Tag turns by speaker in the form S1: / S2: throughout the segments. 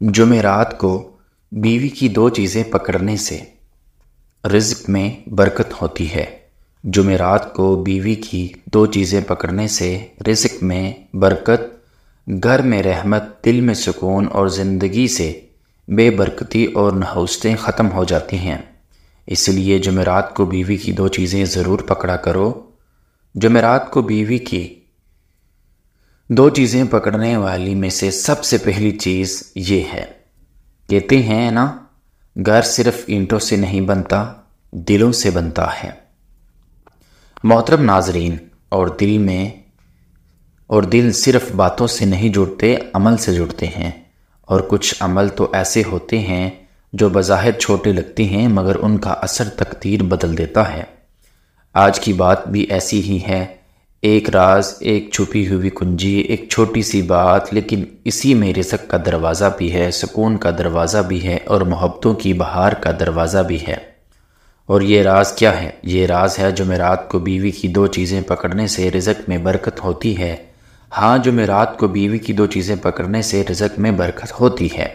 S1: جمعرات کو بیوی کی دو چیزیں پکڑنے سے رزق میں برکت ہوتی ہے۔ جمعرات کو بیوی کی دو چیزیں پکڑنے سے رزق میں برکت، گھر میں رحمت، دل میں سکون اور زندگی سے بے برکتی اور نحوستیں ختم ہو جاتی ہیں۔ اس لیے جمعرات کو بیوی کی دو چیزیں ضرور پکڑا کرو۔ جمعرات کو بیوی کی دو چیزیں پکڑنے والی میں سے سب سے پہلی چیز یہ ہے، کہتے ہیں نا، گھر صرف اینٹوں سے نہیں بنتا، دلوں سے بنتا ہے۔ محترم ناظرین، اور دل صرف باتوں سے نہیں جڑتے، عمل سے جڑتے ہیں، اور کچھ عمل تو ایسے ہوتے ہیں جو بظاہر چھوٹے لگتے ہیں مگر ان کا اثر تقدیر بدل دیتا ہے۔ آج کی بات بھی ایسی ہی ہے، ایک راز، ایک چھپی ہوئی کنجی، ایک چھوٹی سی بات، لیکن اسی میں رزق کا دروازہ بھی ہے، سکون کا دروازہ بھی ہے، اور محبتوں کی بہار کا دروازہ بھی ہے۔ اور یہ راز کیا ہے؟ یہ راز ہے جمعرات کو بیوی کی دو چیزیں پکڑنے سے رزق میں برکت ہوتی ہے۔ ہاں، جمعرات کو بیوی کی دو چیزیں پکڑنے سے رزق میں برکت ہوتی ہے،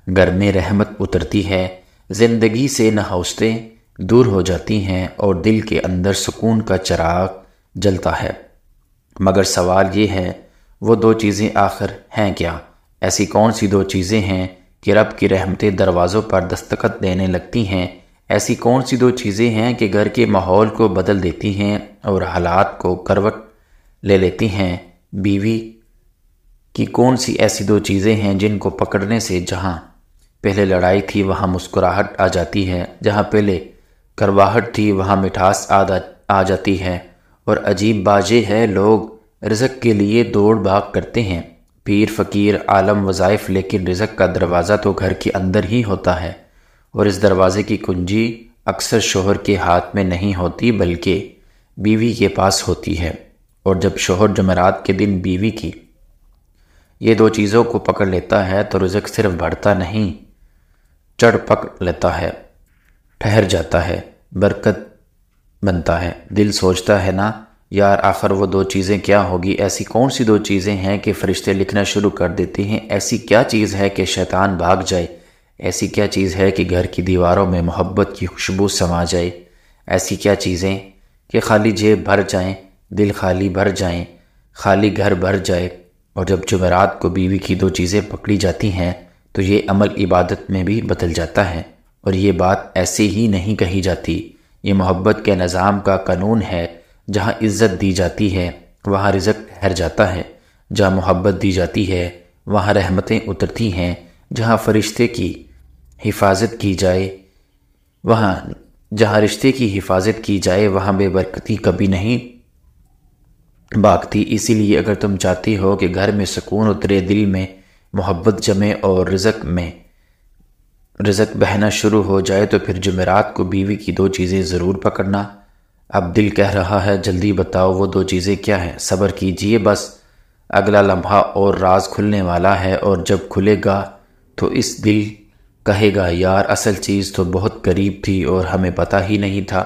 S1: گھر میں رحمت اترتی ہے، زندگی سے نحوستیں دور ہو جاتی ہیں اور دل کے اندر سکون کا چراغ جلتا ہے۔ مگر سوال یہ ہے، وہ دو چیزیں آخر ہیں کیا؟ ایسی کون سی دو چیزیں ہیں کہ رب کی رحمتیں دروازوں پر دستخط دینے لگتی ہیں؟ ایسی کون سی دو چیزیں ہیں کہ گھر کے ماحول کو بدل دیتی ہیں اور حالات کو کروٹ لے لیتی ہیں؟ بیوی کی کون سی ایسی دو چیزیں ہیں جن کو پکڑنے سے جہاں پہلے لڑائی تھی وہاں مسکراہٹ آ جاتی ہے، جہاں پہلے کرواہٹ تھی وہاں مٹھاس آ جاتی ہے؟ اور عجیب بات یہ ہے، لوگ رزق کے لیے دوڑ بھاگ کرتے ہیں، پیر، فقیر، عالم، وظائف، لیکن رزق کا دروازہ تو گھر کے اندر ہی ہوتا ہے، اور اس دروازے کی کنجی اکثر شوہر کے ہاتھ میں نہیں ہوتی بلکہ بیوی کے پاس ہوتی ہے۔ اور جب شوہر جمعرات کے دن بیوی کی یہ دو چیزوں کو پکڑ لیتا ہے تو رزق صرف بڑھتا نہیں، چڑھ پکڑ لیتا ہے، ٹھہر جاتا ہے، برکت بنتا ہے۔ دل سوچتا ہے نا، یار آخر وہ دو چیزیں کیا ہوگی؟ ایسی کون سی دو چیزیں ہیں کہ فرشتے لکھنا شروع کر دیتے ہیں؟ ایسی کیا چیز ہے کہ شیطان بھاگ جائے؟ ایسی کیا چیز ہے کہ گھر کی دیواروں میں محبت کی خوشبو سما جائے؟ ایسی کیا چیزیں کہ خالی جیب بھر جائیں، دل خالی بھر جائیں، خالی گھر بھر جائے؟ اور جب جمعرات کو بیوی کی دو چیزیں پکڑی جاتی ہیں تو یہ عمل عبادت میں بھی بدل جاتا ہے۔ اور یہ بات ایسے ہی نہیں کہی جاتی، یہ محبت کے نظام کا قانون ہے۔ جہاں عزت دی جاتی ہے وہاں رزق ٹھہر جاتا ہے، جہاں محبت دی جاتی ہے وہاں رحمتیں اترتی ہیں، جہاں فرشتے کی حفاظت کی جائے وہاں بے برکتی کبھی نہیں بھاگتی۔ اسی لیے اگر تم چاہتی ہو کہ گھر میں سکون اترے، دل میں محبت جمے اور رزق بہنا شروع ہو جائے تو پھر جمعرات کو بیوی کی دو چیزیں ضرور پکڑنا۔ اب دل کہہ رہا ہے جلدی بتاؤ وہ دو چیزیں کیا ہیں؟ صبر کیجئے، بس اگلا لمحہ اور راز کھلنے والا ہے، اور جب کھلے گا تو اس دل کہے گا، یار اصل چیز تو بہت قریب تھی اور ہمیں پتہ ہی نہیں تھا۔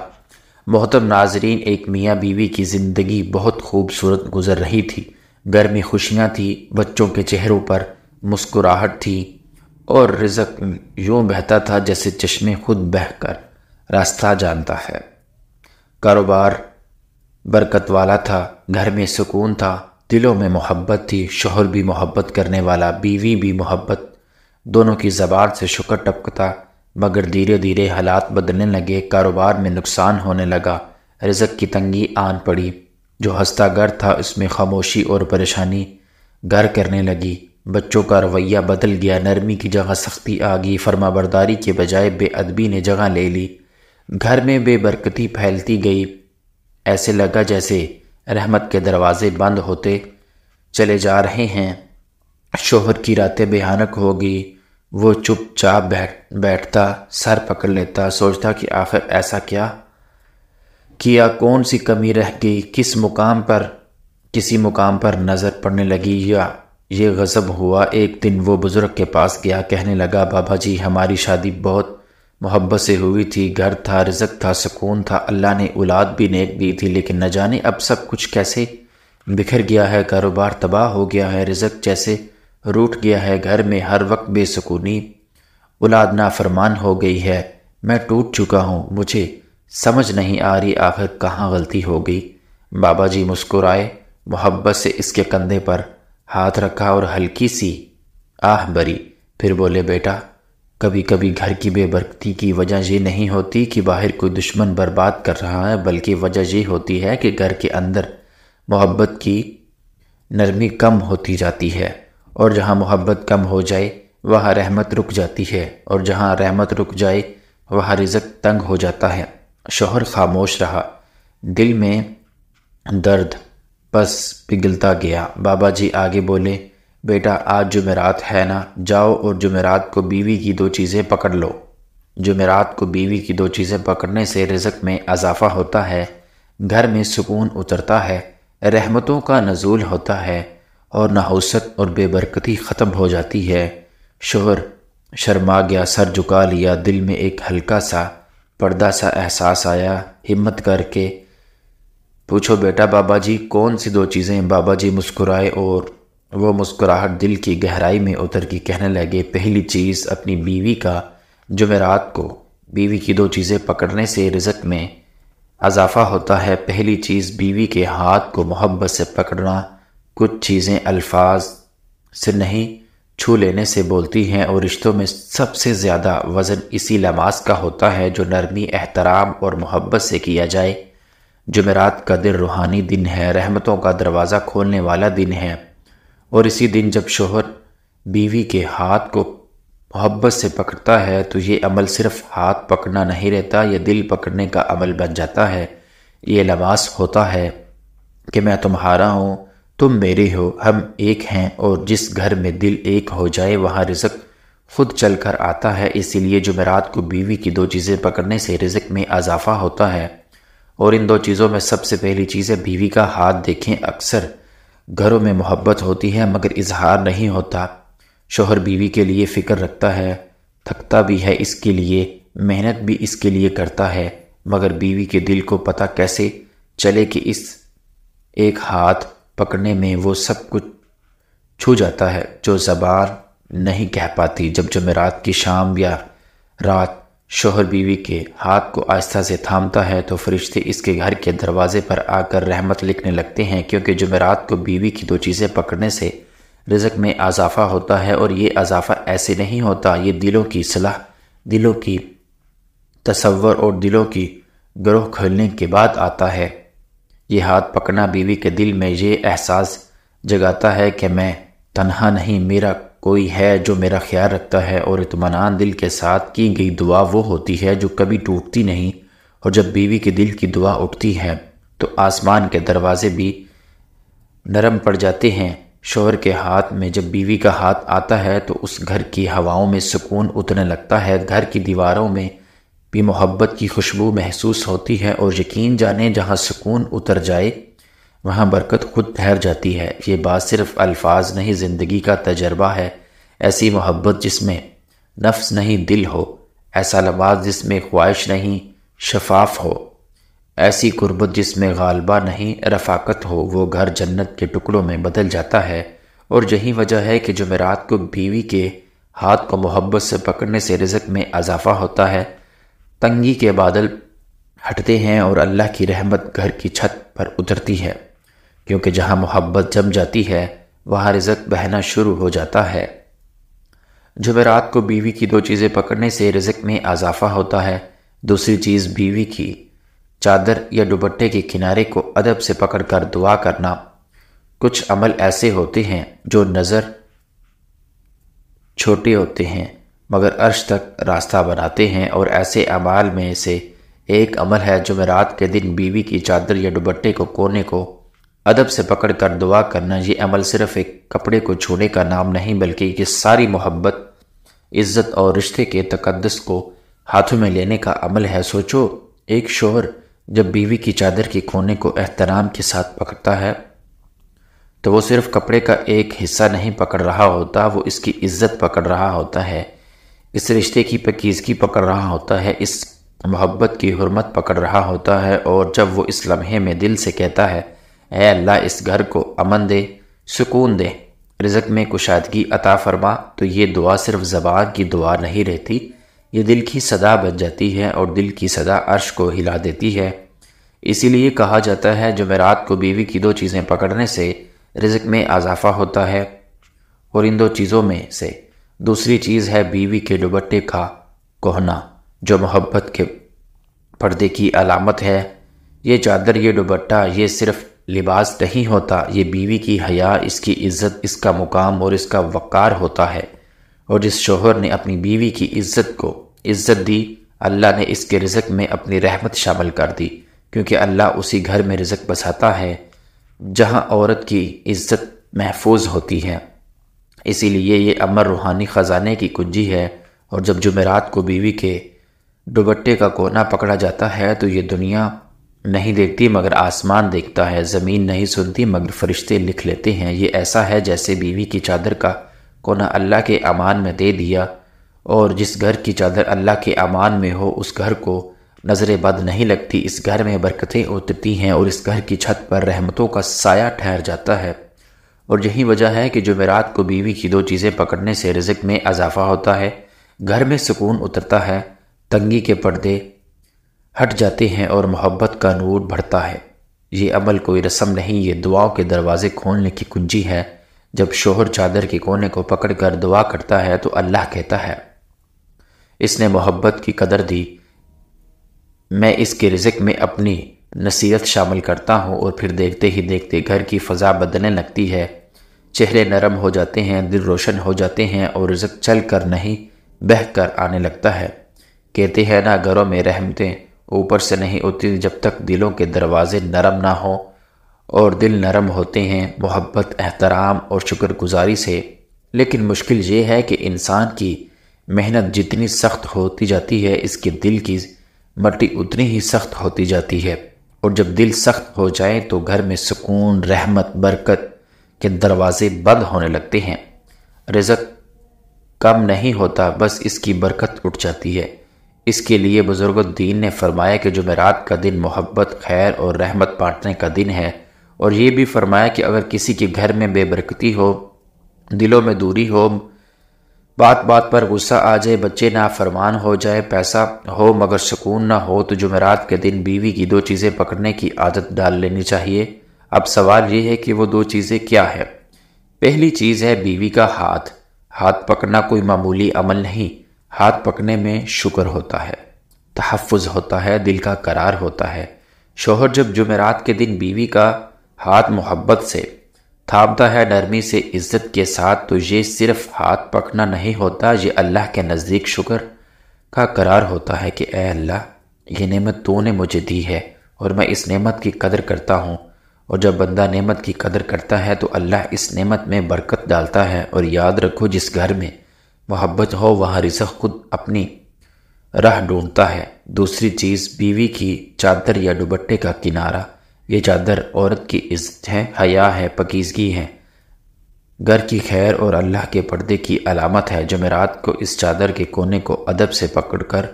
S1: محترم ناظرین، ایک میاں بیوی کی زندگی بہت خوبصورت گزر رہی تھی، گھر میں خوشیاں تھی، بچوں کے چہروں پر مسکراہٹ تھی، اور رزق یوں بہتا تھا جیسے چشمے خود بہہ کر راستہ جانتا ہے۔ کاروبار برکت والا تھا، گھر میں سکون تھا، دلوں میں محبت تھی، شوہر بھی محبت کرنے والا، بیوی بھی محبت، دونوں کی زبان سے شکر ٹپکتا۔ مگر دھیرے دھیرے حالات بدلنے لگے، کاروبار میں نقصان ہونے لگا، رزق کی تنگی آن پڑی، جو ہنستا گھر تھا اس میں خاموشی اور پریشانی گھر کرنے لگی، بچوں کا رویہ بدل گیا، نرمی کی جگہ سختی آ گئی، فرما برداری کے بجائے بے ادبی نے جگہ لے لی، گھر میں بے برکتی پھیلتی گئی، ایسے لگا جیسے رحمت کے دروازے بند ہوتے چلے جا رہے ہیں۔ شوہر کی راتیں بھیانک ہو گئی، وہ چپ چاپ بیٹھتا، سر پکڑ لیتا، سوچتا کہ آخر ایسا کیا کون سی کمی رہ گئی، کسی مقام پر نظر پڑنے لگی یا یہ غضب ہوا۔ ایک دن وہ بزرگ کے پاس گیا، کہنے لگا، بابا جی ہماری شادی بہت محبت سے ہوئی تھی، گھر تھا، رزق تھا، سکون تھا، اللہ نے اولاد بھی نیک دی تھی، لیکن نہ جانے اب سب کچھ کیسے بکھر گیا ہے، کاروبار تباہ ہو گیا ہے، رزق جیسے روٹھ گیا ہے گھر میں ہر وقت بے سکونی، اولاد نافرمان ہو گئی ہے، میں ٹوٹ چکا ہوں، مجھے سمجھ نہیں آ رہی آخر کہاں غلطی ہو گئی۔ بابا جی مسکرائے، محبت سے اس کے کندھے پر ہاتھ رکھا اور ہلکی سی آہ بھری، پھر بولے بیٹا، کبھی کبھی گھر کی بے برکتی کی وجہ یہ نہیں ہوتی کہ باہر کوئی دشمن برباد کر رہا ہے، بلکہ وجہ یہ ہوتی ہے کہ گھر کے اندر محبت کی نرمی کم ہوتی جاتی ہے، اور جہاں محبت کم ہو جائے وہاں رحمت رک جاتی ہے، اور جہاں رحمت رک جائے وہاں رزق تنگ ہو جاتا ہے۔ شوہر خاموش رہا، دل میں درد بس پگھلتا گیا۔ بابا جی آگے بولے، بیٹا آج جمعرات ہے نا، جاؤ اور جمعرات کو بیوی کی 2 چیزیں پکڑ لو۔ جمعرات کو بیوی کی 2 چیزیں پکڑنے سے رزق میں اضافہ ہوتا ہے، گھر میں سکون اترتا ہے، رحمتوں کا نزول ہوتا ہے، اور نحوست اور بے برکتی ختم ہو جاتی ہے۔ شوہر شرما گیا، سر جھکا لیا، دل میں ایک ہلکا سا پردہ سا احساس آیا۔ ہمت کر کے پوچھو بیٹا بابا جی کون سی 2 چیزیں؟ بابا جی مسکرائے اور وہ مسکراہٹ دل کی گہرائی میں اتر کے کہنے لگے، پہلی چیز اپنی بیوی کا جمعرات کو بیوی کی 2 چیزیں پکڑنے سے رزق میں اضافہ ہوتا ہے۔ پہلی چیز بیوی کے ہاتھ کو محبت سے پکڑنا، کچھ چیزیں الفاظ سے نہیں چھو لینے سے بولتی ہیں، اور رشتوں میں سب سے زیادہ وزن اسی لماس کا ہوتا ہے جو نرمی، احترام اور محبت سے کیا جائے۔ جمعرات کا دن روحانی دن ہے، رحمتوں کا دروازہ کھولنے والا دن ہے، اور اسی دن جب شوہر بیوی کے ہاتھ کو محبت سے پکڑتا ہے تو یہ عمل صرف ہاتھ پکڑنا نہیں رہتا، یہ دل پکڑنے کا عمل بن جاتا ہے۔ یہ لباس ہوتا ہے کہ میں تمہارا ہوں، تم میرے ہو، ہم ایک ہیں، اور جس گھر میں دل ایک ہو جائے وہاں رزق خود چل کر آتا ہے۔ اسی لیے جمعرات کو بیوی کی 2 چیزیں پکڑنے سے رزق میں اضافہ ہوتا ہے، اور ان 2 چیزوں میں سب سے پہلی چیز ہے بیوی کا ہاتھ۔ دیکھیں اکثر گھروں میں محبت ہوتی ہے مگر اظہار نہیں ہوتا۔ شوہر بیوی کے لیے فکر رکھتا ہے، تھکتا بھی ہے اس کے لیے، محنت بھی اس کے لیے کرتا ہے، مگر بیوی کے دل کو پتہ کیسے چلے کہ اس ایک ہاتھ پکڑنے میں وہ سب کچھ چھو جاتا ہے جو زبان نہیں کہہ پاتی۔ جب جمعرات کی شام یا رات شوہر بیوی کے ہاتھ کو آہستہ سے تھامتا ہے تو فرشتے اس کے گھر کے دروازے پر آ کر رحمت لکھنے لگتے ہیں، کیونکہ جمعرات کو بیوی کی 2 چیزیں پکڑنے سے رزق میں اضافہ ہوتا ہے، اور یہ اضافہ ایسے نہیں ہوتا، یہ دلوں کی صلاح، دلوں کی تصور اور دلوں کی گروہ کھولنے کے بعد آتا ہے۔ یہ ہاتھ پکڑنا بیوی کے دل میں یہ احساس جگاتا ہے کہ میں تنہا نہیں، میرا کوئی ہے جو میرا خیال رکھتا ہے، اور اطمینان دل کے ساتھ کی گئی دعا وہ ہوتی ہے جو کبھی ٹوٹتی نہیں، اور جب بیوی کے دل کی دعا اٹھتی ہے تو آسمان کے دروازے بھی نرم پڑ جاتے ہیں۔ شوہر کے ہاتھ میں جب بیوی کا ہاتھ آتا ہے تو اس گھر کی ہواؤں میں سکون اترنے لگتا ہے، گھر کی دیواروں میں بھی محبت کی خوشبو محسوس ہوتی ہے، اور یقین جانے جہاں سکون اتر جائے وہاں برکت خود ٹھہر جاتی ہے۔ یہ بات صرف الفاظ نہیں، زندگی کا تجربہ ہے۔ ایسی محبت جس میں نفس نہیں دل ہو، ایسا لباس جس میں خواہش نہیں شفاف ہو، ایسی قربت جس میں غالبہ نہیں رفاقت ہو، وہ گھر جنت کے ٹکڑوں میں بدل جاتا ہے۔ اور یہی وجہ ہے کہ جمعرات کو بیوی کے ہاتھ کو محبت سے پکڑنے سے رزق میں اضافہ ہوتا ہے، تنگی کے بادل ہٹتے ہیں اور اللہ کی رحمت گھر کی چھت پر اترتی ہے، کیونکہ جہاں محبت جم جاتی ہے وہاں رزق بہنا شروع ہو جاتا ہے۔ جمعرات کو بیوی کی 2 چیزیں پکڑنے سے رزق میں اضافہ ہوتا ہے۔ دوسری چیز بیوی کی چادر یا دوپٹے کے کنارے کو ادب سے پکڑ کر دعا کرنا۔ کچھ عمل ایسے ہوتے ہیں جو نظر چھوٹے ہوتے ہیں مگر عرش تک راستہ بناتے ہیں، اور ایسے اعمال میں سے ایک عمل ہے جمعرات کے دن بیوی کی چادر یا دوپٹے کو کونے کو ادب سے پکڑ کر دعا کرنا۔ یہ عمل صرف ایک کپڑے کو چھونے کا نام نہیں، بلکہ یہ ساری محبت، عزت اور رشتے کے تقدس کو ہاتھوں میں لینے کا عمل ہے۔ سوچو، ایک شوہر جب بیوی کی چادر کے کونے کو احترام کے ساتھ پکڑتا ہے تو وہ صرف کپڑے کا ایک حصہ نہیں پکڑ رہا ہوتا، وہ اس کی عزت پکڑ رہا ہوتا ہے، اس رشتے کی پاکیزگی پکڑ رہا ہوتا ہے، اس محبت کی حرمت پکڑ رہا ہوتا ہے۔ اور جب وہ اس لمحے میں دل سے کہتا ہے، اے اللہ اس گھر کو امن دے، سکون دے، رزق میں کشادگی عطا فرما، تو یہ دعا صرف زبان کی دعا نہیں رہتی، یہ دل کی صدا بن جاتی ہے اور دل کی صدا عرش کو ہلا دیتی ہے۔ اسی لیے کہا جاتا ہے جمعرات کو بیوی کی 2 چیزیں پکڑنے سے رزق میں اضافہ ہوتا ہے، اور ان 2 چیزوں میں سے دوسری چیز ہے بیوی کے دوپٹے کا کہنا، جو محبت کے پردے کی علامت ہے۔ یہ چادر، یہ دوپٹہ، یہ صرف لباس نہیں ہوتا، یہ بیوی کی حیا، اس کی عزت، اس کا مقام اور اس کا وقار ہوتا ہے۔ اور جس شوہر نے اپنی بیوی کی عزت کو عزت دی، اللہ نے اس کے رزق میں اپنی رحمت شامل کر دی، کیونکہ اللہ اسی گھر میں رزق بساتا ہے جہاں عورت کی عزت محفوظ ہوتی ہے۔ اسی لیے یہ امر روحانی خزانے کی کنجی ہے، اور جب جمعرات کو بیوی کے دوپٹے کا کونا پکڑا جاتا ہے تو یہ دنیا نہیں دیکھتی مگر آسمان دیکھتا ہے، زمین نہیں سنتی مگر فرشتے لکھ لیتے ہیں۔ یہ ایسا ہے جیسے بیوی کی چادر کا کونا اللہ کے امان میں دے دیا، اور جس گھر کی چادر اللہ کے امان میں ہو اس گھر کو نظر بد نہیں لگتی، اس گھر میں برکتیں اترتی ہیں اور اس گھر کی چھت پر رحمتوں کا سایہ ٹھہر جاتا ہے۔ اور یہی وجہ ہے کہ جمعرات کو بیوی کی 2 چیزیں پکڑنے سے رزق میں اضافہ ہوتا ہے، گھر میں سکون اترتا ہے، تنگی کے پردے ہٹ جاتے ہیں اور محبت کا نور بڑھتا ہے۔ یہ عمل کوئی رسم نہیں، یہ دعاؤں کے دروازے کھولنے کی کنجی ہے۔ جب شوہر چادر کے کونے کو پکڑ کر دعا کرتا ہے تو اللہ کہتا ہے، اس نے محبت کی قدر دی، میں اس کے رزق میں اپنی نصیحت شامل کرتا ہوں، اور پھر دیکھتے ہی دیکھتے گھر کی فضا بدلنے لگتی ہے، چہرے نرم ہو جاتے ہیں، دل روشن ہو جاتے ہیں، اور رزق چل کر نہیں بہہ کر آنے لگتا ہے۔ کہتے ہیں نا، گھروں میں رحمتیں اوپر سے نہیں اترتی جب تک دلوں کے دروازے نرم نہ ہوں، اور دل نرم ہوتے ہیں محبت، احترام اور شکر گزاری سے۔ لیکن مشکل یہ ہے کہ انسان کی محنت جتنی سخت ہوتی جاتی ہے، اس کے دل کی مٹی اتنی ہی سخت ہوتی جاتی ہے، اور جب دل سخت ہو جائے تو گھر میں سکون، رحمت، برکت کے دروازے بند ہونے لگتے ہیں۔ رزق کم نہیں ہوتا، بس اس کی برکت اٹھ جاتی ہے۔ اس کے لیے بزرگ الدین نے فرمایا کہ جمعرات کا دن محبت، خیر اور رحمت بانٹنے کا دن ہے، اور یہ بھی فرمایا کہ اگر کسی کے گھر میں بے برکتی ہو، دلوں میں دوری ہو، بات بات پر غصہ آ جائے، بچے نافرمان ہو جائے، پیسہ ہو مگر سکون نہ ہو، تو جمعرات کے دن بیوی کی 2 چیزیں پکڑنے کی عادت ڈال لینی چاہیے۔ اب سوال یہ ہے کہ وہ 2 چیزیں کیا ہے؟ پہلی چیز ہے بیوی کا ہاتھ۔ ہاتھ پکڑنا کوئی معمولی عمل نہیں، ہاتھ پکڑنے میں شکر ہوتا ہے، تحفظ ہوتا ہے، دل کا قرار ہوتا ہے۔ شوہر جب جمعرات کے دن بیوی کا ہاتھ محبت سے تھامتا ہے، نرمی سے، عزت کے ساتھ، تو یہ صرف ہاتھ پکڑنا نہیں ہوتا، یہ اللہ کے نزدیک شکر کا قرار ہوتا ہے کہ اے اللہ، یہ نعمت تو نے مجھے دی ہے اور میں اس نعمت کی قدر کرتا ہوں۔ اور جب بندہ نعمت کی قدر کرتا ہے تو اللہ اس نعمت میں برکت ڈالتا ہے۔ اور یاد رکھو، جس گھر میں محبت ہو وہاں رزق خود اپنی راہ ڈھونڈتا ہے۔ دوسری چیز، بیوی کی چادر یا دوپٹے کا کنارہ۔ یہ چادر عورت کی عزت ہے، حیا ہے، پاکیزگی ہے، گھر کی خیر اور اللہ کے پردے کی علامت ہے۔ جمعرات کو اس چادر کے کونے کو ادب سے پکڑ کر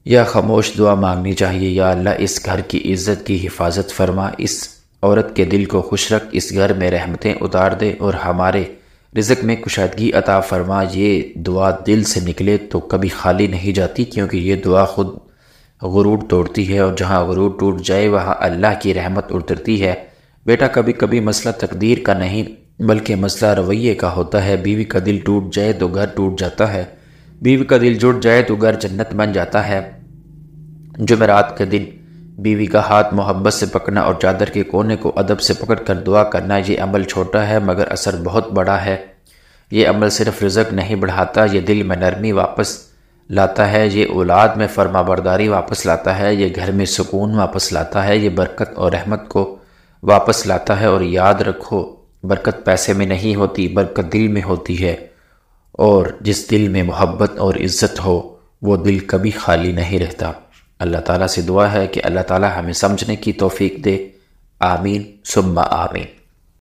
S1: یا خاموش دعا مانگنی چاہیے، یا اللہ اس گھر کی عزت کی حفاظت فرما، اس عورت کے دل کو خوش رکھ، اس گھر میں رحمتیں اتار دے اور ہمارے رزق میں کشادگی عطا فرما۔ یہ دعا دل سے نکلے تو کبھی خالی نہیں جاتی، کیونکہ یہ دعا خود غرور توڑتی ہے، اور جہاں غرور ٹوٹ جائے وہاں اللہ کی رحمت اترتی ہے۔ بیٹا، کبھی کبھی مسئلہ تقدیر کا نہیں بلکہ مسئلہ رویے کا ہوتا ہے۔ بیوی کا دل ٹوٹ جائے تو گھر ٹوٹ جاتا ہے، بیوی کا دل جڑ جائے تو گھر جنت بن جاتا ہے۔ جمعرات کے دن بیوی کا ہاتھ محبت سے پکڑنا اور چادر کے کونے کو ادب سے پکڑ کر دعا کرنا، یہ عمل چھوٹا ہے مگر اثر بہت بڑا ہے۔ یہ عمل صرف رزق نہیں بڑھاتا، یہ دل میں نرمی واپس لاتا ہے، یہ اولاد میں فرما برداری واپس لاتا ہے، یہ گھر میں سکون واپس لاتا ہے، یہ برکت اور رحمت کو واپس لاتا ہے۔ اور یاد رکھو، برکت پیسے میں نہیں ہوتی، برکت دل میں ہوتی ہے، اور جس دل میں محبت اور عزت ہو وہ دل کبھی خالی نہیں رہتا۔ اللہ تعالیٰ سے دعا ہے کہ اللہ تعالیٰ ہمیں سمجھنے کی توفیق دے۔ آمین ثم آمین۔